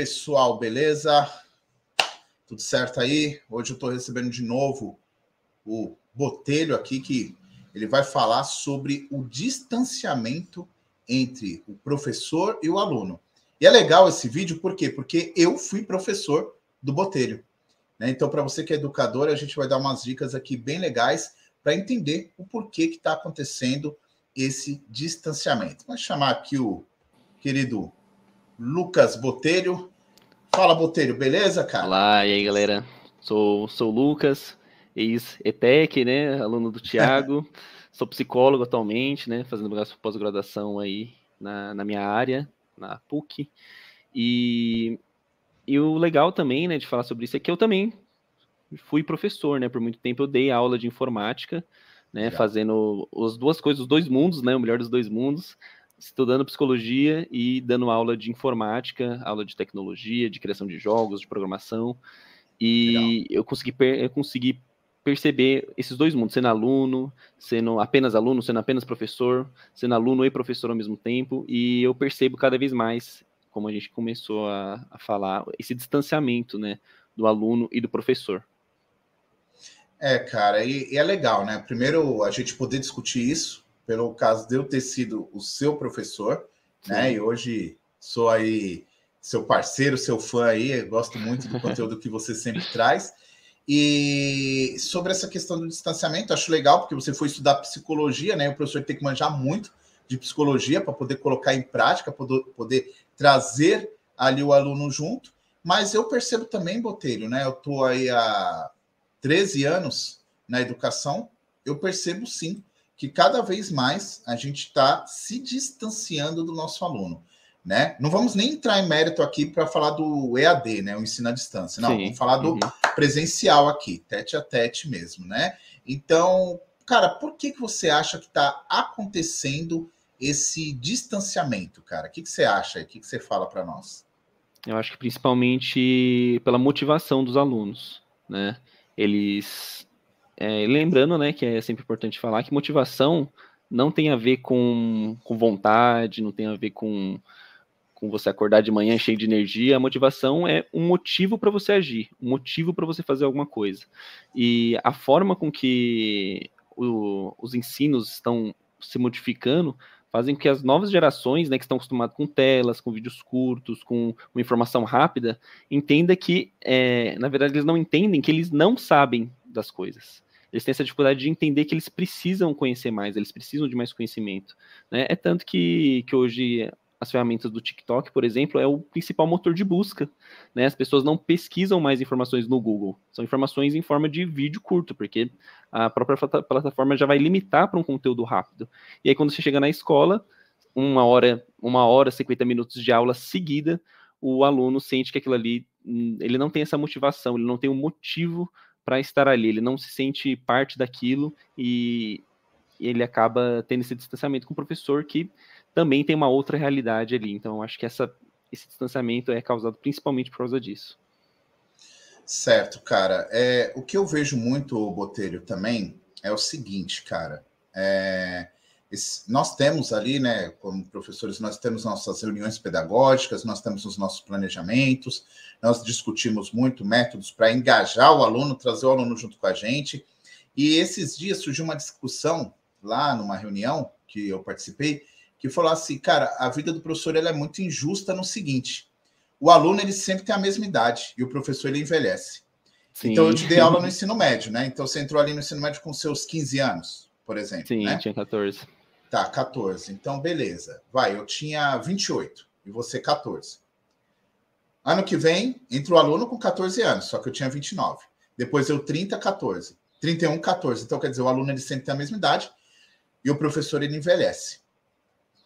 pessoal, beleza? Tudo certo aí? Hoje eu estou recebendo de novo o Botelho aqui, que ele vai falar sobre o distanciamento entre o professor e o aluno. E é legal esse vídeo, por quê? Porque eu fui professor do Botelho, né? Então, para você que é educador, a gente vai dar umas dicas aqui bem legais para entender o porquê que está acontecendo esse distanciamento. Vou chamar aqui o querido Lucas Botelho. Fala, Botelho, beleza, cara? Olá, e aí, galera? Sou o Lucas, ex-ETEC, né? Aluno do Thiago. Sou psicólogo atualmente, né? Fazendo pós-graduação aí na minha área, na PUC. E o legal também, né, de falar sobre isso é que eu também fui professor, né? Por muito tempo eu dei aula de informática, né? Legal. Fazendo as duas coisas, os dois mundos, né? O melhor dos dois mundos. Estudando psicologia e dando aula de informática, aula de tecnologia, de criação de jogos, de programação. E eu consegui perceber esses dois mundos, sendo aluno, sendo apenas professor, sendo aluno e professor ao mesmo tempo, e eu percebo cada vez mais, como a gente começou a falar, esse distanciamento, né, do aluno e do professor. Cara, e é legal, né? Primeiro, a gente poder discutir isso, pelo caso de eu ter sido o seu professor, Sim. né? E hoje sou aí seu parceiro, seu fã aí, gosto muito do conteúdo que você sempre traz. E sobre essa questão do distanciamento, acho legal, porque você foi estudar psicologia, né? O professor tem que manjar muito de psicologia para poder colocar em prática, poder trazer ali o aluno junto. Mas eu percebo também, Botelho, né? Eu estou aí há 13 anos na educação, eu percebo sim que cada vez mais a gente está se distanciando do nosso aluno, né? Não vamos nem entrar em mérito aqui para falar do EAD, né? O ensino à distância. Não, Sim. Vamos falar do presencial aqui, tete a tete mesmo, né? Então, cara, por que você acha que está acontecendo esse distanciamento, cara? O que você acha aí? O que você fala para nós? Eu acho que principalmente pela motivação dos alunos, né? Eles... lembrando, né, que é sempre importante falar que motivação não tem a ver com vontade, não tem a ver com você acordar de manhã cheio de energia. A motivação é um motivo para você agir, um motivo para você fazer alguma coisa. E a forma com que os ensinos estão se modificando fazem com que as novas gerações, né, que estão acostumadas com telas, com vídeos curtos, com uma informação rápida, entenda que, na verdade, eles não entendem que eles não sabem das coisas. Eles têm essa dificuldade de entender que eles precisam conhecer mais, eles precisam de mais conhecimento, né? É tanto que hoje as ferramentas do TikTok, por exemplo, é o principal motor de busca, né? As pessoas não pesquisam mais informações no Google, são informações em forma de vídeo curto, porque a própria plataforma já vai limitar para um conteúdo rápido. E aí, quando você chega na escola, uma hora, 50 minutos de aula seguida, o aluno sente que aquilo ali, ele não tem essa motivação, ele não tem um motivo para estar ali, ele não se sente parte daquilo e ele acaba tendo esse distanciamento com o professor, que também tem uma outra realidade ali. Então, eu acho que esse distanciamento é causado principalmente por causa disso. Certo, cara. O que eu vejo muito, Botelho, também é o seguinte, cara. Nós temos ali, né, como professores, nós temos nossas reuniões pedagógicas, nós temos os nossos planejamentos, nós discutimos muito métodos para engajar o aluno, trazer o aluno junto com a gente. E esses dias surgiu uma discussão lá numa reunião que eu participei, que falou assim, cara, a vida do professor ela é muito injusta no seguinte: o aluno ele sempre tem a mesma idade e o professor ele envelhece. Sim. Então eu te dei aula no ensino médio, né? Então você entrou ali no ensino médio com seus 15 anos, por exemplo. Sim, né? Tinha 14. Tá, 14. Então beleza. Vai, eu tinha 28 e você 14. Ano que vem, entra o aluno com 14 anos, só que eu tinha 29. Depois eu 30, 14. 31, 14. Então, quer dizer, o aluno ele sempre tem a mesma idade e o professor ele envelhece.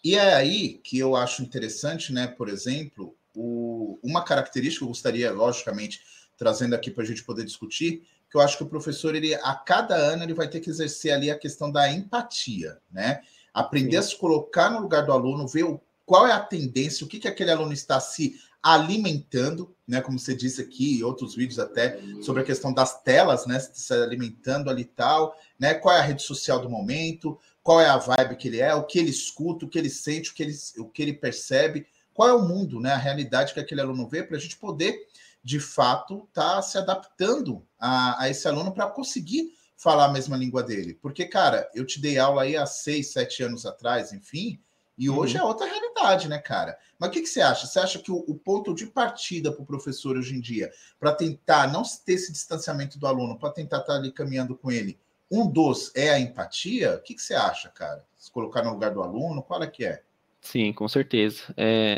E é aí que eu acho interessante, né? Por exemplo, uma característica que eu gostaria, logicamente, trazendo aqui para a gente poder discutir, que eu acho que o professor, ele, a cada ano, ele vai ter que exercer ali a questão da empatia, né? Aprender a se colocar no lugar do aluno, ver qual é a tendência, o que aquele aluno está se alimentando, né? Como você disse aqui, em outros vídeos até, sobre a questão das telas, né? Se alimentando ali e tal, né? Qual é a rede social do momento, qual é a vibe que ele é, o que ele escuta, o que ele sente, o que ele percebe, qual é o mundo, né, a realidade que aquele aluno vê, para a gente poder, de fato, estar se adaptando a esse aluno para conseguir falar a mesma língua dele. Porque, cara, eu te dei aula aí há 6, 7 anos atrás, enfim, e hoje é outra realidade, né, cara? Mas o que você acha? Você acha que o ponto de partida para o professor hoje em dia, para tentar não ter esse distanciamento do aluno, para tentar estar ali caminhando com ele, um dos é a empatia? O que você acha, cara? Se colocar no lugar do aluno, qual é que é? Sim, com certeza.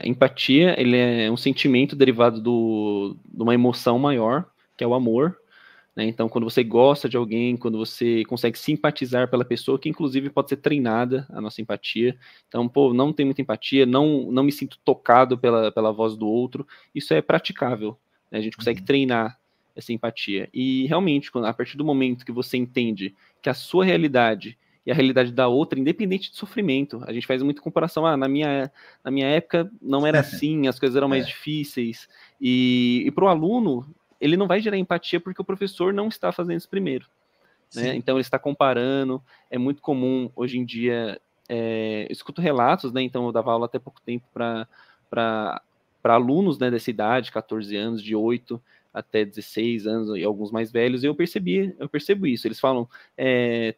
Empatia, ele é um sentimento derivado de uma emoção maior, que é o amor, né? Então, quando você gosta de alguém, quando você consegue simpatizar pela pessoa, que inclusive pode ser treinada a nossa empatia. Então, pô, não tenho muita empatia, não me sinto tocado pela voz do outro, isso é praticável, né? A gente consegue treinar essa empatia. E realmente, a partir do momento que você entende que a sua realidade e a realidade da outra, independente de sofrimento. A gente faz muita comparação. Na minha época não era assim, as coisas eram mais difíceis. E para o aluno, ele não vai gerar empatia porque o professor não está fazendo isso primeiro. Né? Então ele está comparando. É muito comum hoje em dia. Eu escuto relatos, né? Então eu dava aula até pouco tempo para alunos, né, dessa idade, 14 anos, de 8 até 16 anos, e alguns mais velhos, eu percebo isso. Eles falam,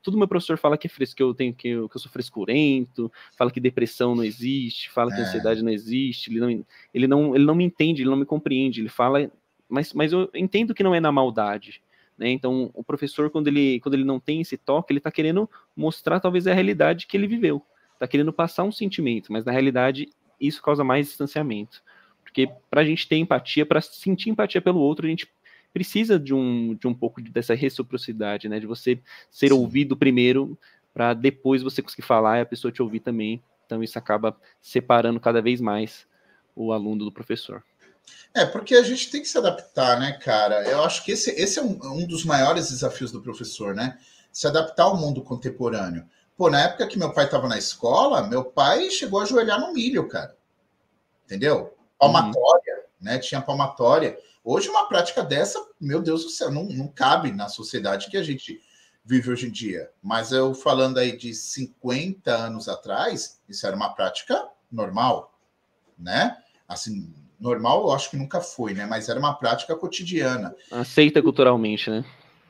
tudo meu professor fala que é fresco, que eu sou frescurento, fala que depressão não existe, fala que ansiedade não existe, ele não me entende, ele não me compreende, ele fala, mas eu entendo que não é na maldade. Né? Então, o professor, quando ele não tem esse toque, ele está querendo mostrar talvez a realidade que ele viveu, está querendo passar um sentimento, mas na realidade isso causa mais distanciamento. Porque para a gente ter empatia, para sentir empatia pelo outro, a gente precisa de um pouco dessa reciprocidade, né? De você ser ouvido primeiro, para depois você conseguir falar e a pessoa te ouvir também. Então isso acaba separando cada vez mais o aluno do professor. Porque a gente tem que se adaptar, né, cara? Eu acho que esse é um dos maiores desafios do professor, né? Se adaptar ao mundo contemporâneo. Pô, na época que meu pai estava na escola, meu pai chegou a ajoelhar no milho, cara. Entendeu? Palmatória, né? Tinha palmatória. Hoje, uma prática dessa, meu Deus do céu, não cabe na sociedade que a gente vive hoje em dia. Mas eu falando aí de 50 anos atrás, isso era uma prática normal, né? Assim, normal eu acho que nunca foi, né? Mas era uma prática cotidiana. Aceita culturalmente, né?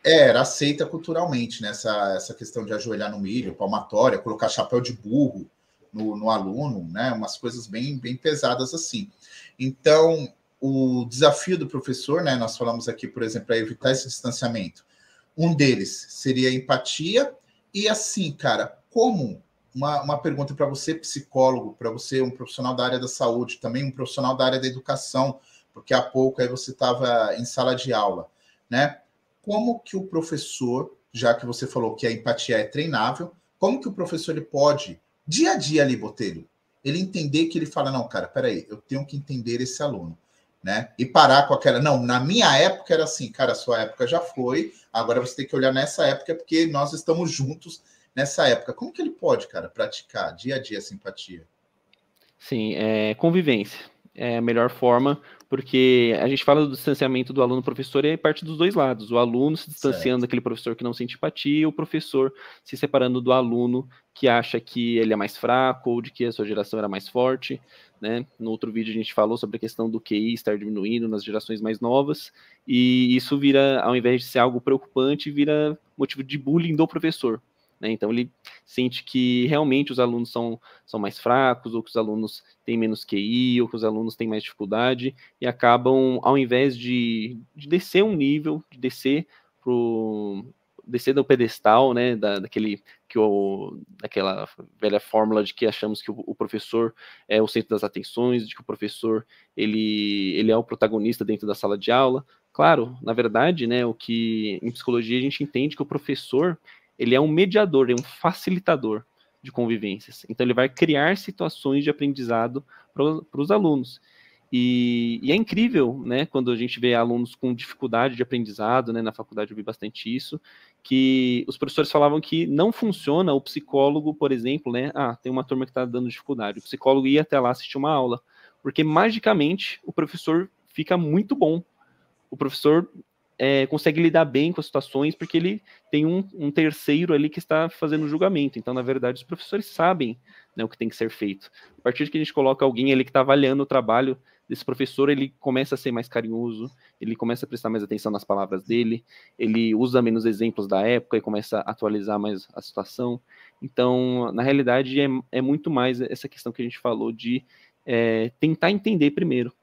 Era aceita culturalmente, né? Essa questão de ajoelhar no milho, palmatória, colocar chapéu de burro no aluno, né? Umas coisas bem pesadas assim. Então, o desafio do professor, né? Nós falamos aqui, por exemplo, é evitar esse distanciamento. Um deles seria a empatia. E assim, cara, como uma pergunta para você, psicólogo, para você, um profissional da área da saúde, também um profissional da área da educação, porque há pouco aí você estava em sala de aula, né? Como que o professor, já que você falou que a empatia é treinável, como que o professor ele pode, dia a dia ali, Botelho, ele entender que ele fala, não, cara, peraí, eu tenho que entender esse aluno, né? E parar com aquela, não, na minha época era assim, cara, a sua época já foi, agora você tem que olhar nessa época porque nós estamos juntos nessa época. Como que ele pode, cara, praticar dia a dia a simpatia? Sim, convivência. É a melhor forma, porque a gente fala do distanciamento do aluno-professor e é parte dos dois lados. O aluno se distanciando daquele professor que não sente empatia e o professor se separando do aluno que acha que ele é mais fraco ou de que a sua geração era mais forte. Né? No outro vídeo a gente falou sobre a questão do QI estar diminuindo nas gerações mais novas e isso vira, ao invés de ser algo preocupante, vira motivo de bullying do professor. Né? Então ele sente que realmente os alunos são mais fracos, ou que os alunos têm menos QI, ou que os alunos têm mais dificuldade, e acabam, ao invés de descer um nível, de descer do pedestal, né, daquela velha fórmula de que achamos que o professor é o centro das atenções, de que o professor ele é o protagonista dentro da sala de aula. Claro, na verdade, né, o que em psicologia a gente entende que o professor ele é um mediador, é um facilitador de convivências. Então ele vai criar situações de aprendizado para os alunos. E é incrível, né, quando a gente vê alunos com dificuldade de aprendizado, né, na faculdade eu vi bastante isso, que os professores falavam que não funciona o psicólogo, por exemplo, né, tem uma turma que está dando dificuldade, o psicólogo ia até lá assistir uma aula, porque magicamente o professor fica muito bom. O professor consegue lidar bem com as situações, porque ele tem um terceiro ali que está fazendo o julgamento. Então, na verdade, os professores sabem, né, o que tem que ser feito. A partir de que a gente coloca alguém ali que está avaliando o trabalho desse professor, ele começa a ser mais carinhoso, ele começa a prestar mais atenção nas palavras dele, ele usa menos exemplos da época e começa a atualizar mais a situação. Então, na realidade, é muito mais essa questão que a gente falou de tentar entender primeiro.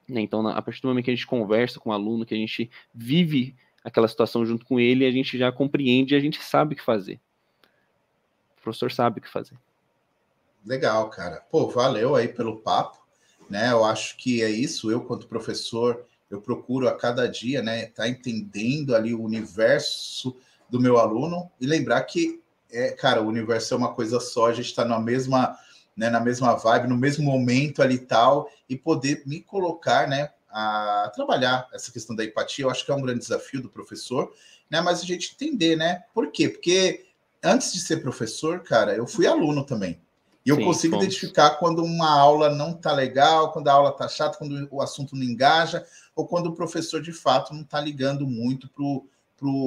Então, a partir do momento que a gente conversa com o aluno, que a gente vive aquela situação junto com ele, a gente já compreende e a gente sabe o que fazer. O professor sabe o que fazer. Legal, cara. Pô, valeu aí pelo papo, né? Eu acho que é isso. Eu, quanto professor, eu procuro a cada dia, né, tá entendendo ali o universo do meu aluno e lembrar que, cara, o universo é uma coisa só, a gente está na mesma vibe, no mesmo momento ali e tal, e poder me colocar, né, a trabalhar essa questão da empatia. Eu acho que é um grande desafio do professor, né, mas a gente entender, né, por quê? Porque antes de ser professor, cara, eu fui aluno também. E eu consigo identificar quando uma aula não tá legal, quando a aula tá chata, quando o assunto não engaja, ou quando o professor, de fato, não tá ligando muito pro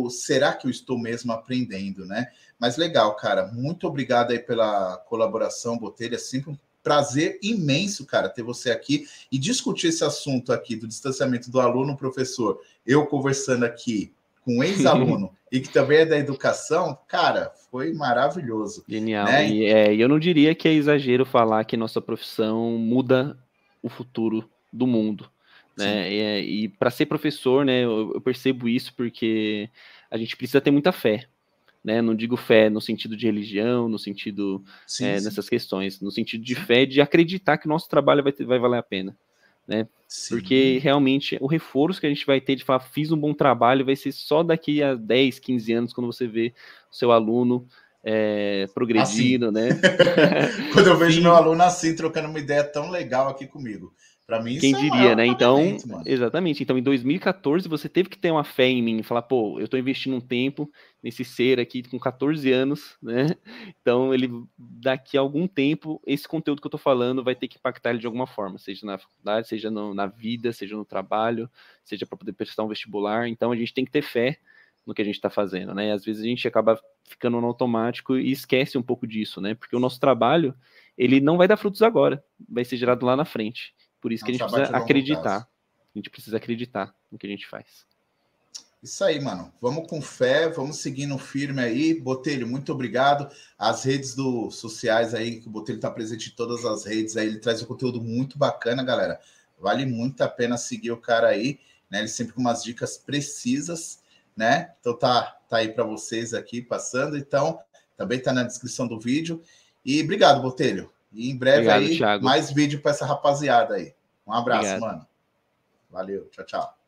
será que eu estou mesmo aprendendo, né? Mas legal, cara. Muito obrigado aí pela colaboração, Botelho. É sempre um prazer imenso, cara, ter você aqui e discutir esse assunto aqui do distanciamento do aluno-professor. Eu conversando aqui com um ex-aluno e que também é da educação, cara, foi maravilhoso. Genial. Né? E eu não diria que é exagero falar que nossa profissão muda o futuro do mundo. Né? E para ser professor, né, eu percebo isso porque a gente precisa ter muita fé. Né? Não digo fé no sentido de religião, no sentido nessas questões, no sentido de fé, de acreditar que o nosso trabalho vai valer a pena. Né? Porque realmente o reforço que a gente vai ter de falar, fiz um bom trabalho, vai ser só daqui a 10, 15 anos, quando você vê o seu aluno progredindo, assim. né? Quando eu vejo meu aluno assim, trocando uma ideia tão legal aqui comigo. Para mim, quem isso é o diria, maior né? Então, mano. exatamente. Então, em 2014, você teve que ter uma fé em mim, falar, pô, eu tô investindo um tempo nesse ser aqui com 14 anos, né? Então, daqui a algum tempo, esse conteúdo que eu tô falando vai ter que impactar ele de alguma forma, seja na faculdade, seja na vida, seja no trabalho, seja para poder prestar um vestibular. Então, a gente tem que ter fé no que a gente está fazendo, né? Às vezes a gente acaba ficando no automático e esquece um pouco disso, né? Porque o nosso trabalho, ele não vai dar frutos agora, vai ser gerado lá na frente. Por isso que a gente precisa acreditar. A gente precisa acreditar no que a gente faz. Isso aí, mano. Vamos com fé, vamos seguindo firme aí. Botelho, muito obrigado. As redes sociais aí, que o Botelho está presente em todas as redes aí, ele traz um conteúdo muito bacana, galera. Vale muito a pena seguir o cara aí, né? Ele sempre com umas dicas precisas, né? Então tá aí para vocês aqui passando. Então, também tá na descrição do vídeo. E obrigado, Botelho. E em breve obrigado, aí, Thiago. mais vídeo para essa rapaziada aí. Um abraço, obrigado. mano. Valeu, tchau, tchau.